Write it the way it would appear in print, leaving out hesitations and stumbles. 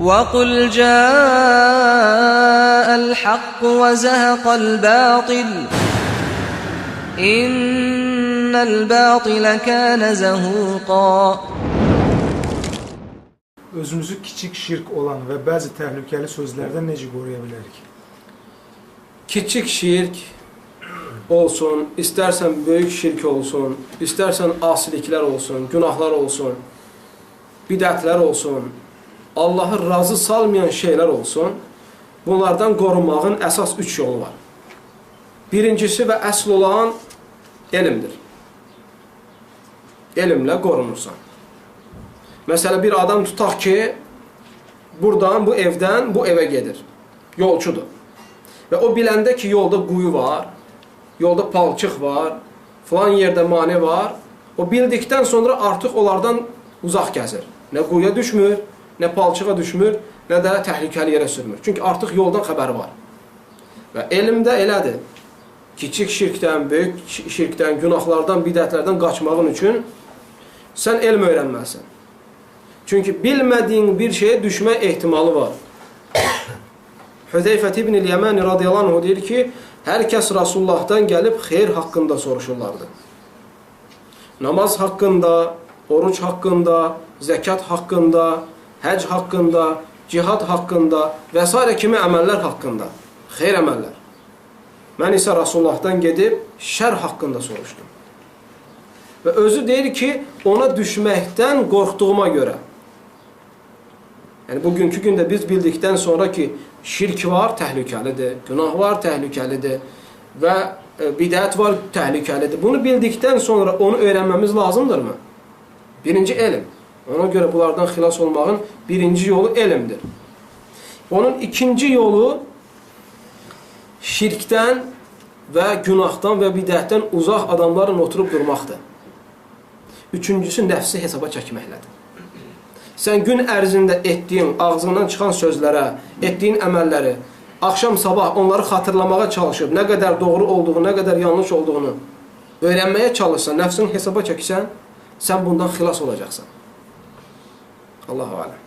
وَقُلْ جَاءَ الْحَقُّ وَزَهَقَ الْبَاطِلُ إِنَّ الْبَاطِلَ كَانَ زَهُوقًا. Özümüzü kiçik şirk olan və bəzi təhlükəli sözlərdən necə qoruya bilərik? Kiçik şirk olsun, istərsən böyük şirk olsun, istərsən asiliklər olsun, günahlar olsun, bidətlər olsun, Allahı razı salmayan şeylər olsun, bunlardan qorunmağın əsas 3 yolu var. Birincisi və əsl olan elmdir. Elmlə qorunursan. Məsələn, bir adam tutaq ki, buradan, bu evdən, bu evə gedir. Yolçudur. Və o biləndə ki, yolda quyu var, yolda palçıq var, filan yerdə mane var. O bildikdən sonra artıq onlardan uzaq gəzir. Nə quyuya düşmür, nə palçığa düşmür, nə də təhlükəli yerə sürmür. Çünki artıq yoldan xəbəri var. Və elmdə elədir. Kiçik şirkdən, böyük şirkdən, günahlardan, bidətlərdən qaçmağın üçün sən elm öyrənməlisən. Çünki bilmədiyin bir şeye düşmə ehtimalı var. Hüzeyfət ibn-i Yəməni radiyallahu anh deyir ki, hər kəs Rasulullah'dan gəlib xeyr haqqında soruşurlardı. Namaz haqqında, oruç haqqında, zəkat haqqında, həc haqqında, cihad haqqında və s. kimi əməllər haqqında, xeyr əməllər. Mən isə Rasulullah'dan gedib şər haqqında soruşdum. Və özü deyir ki, ona düşməkdən qorxduğuma görə. Yəni, bugünkü gündə biz bildikdən sonra ki, şirk var, təhlükəlidir, günah var, təhlükəlidir və bidət var, təhlükəlidir. Bunu bildikdən sonra onu öyrənməmiz lazımdırmı? Birinci elm. Ona görə bunlardan xilas olmağın birinci yolu elmdir. Onun ikinci yolu şirkdən və günahdan və bidətdən uzaq adamların oturub durmaqdır. Üçüncüsü nəfsi hesaba çəkməklədir. Sən gün ərzində etdiyin, ağzından çıxan sözlərə, etdiyin əməlləri, axşam sabah onları xatırlamağa çalışıb, nə qədər doğru olduğunu, nə qədər yanlış olduğunu öyrənməyə çalışsan, nəfsini hesaba çəksən, sən bundan xilas olacaqsan. Allahu aləm.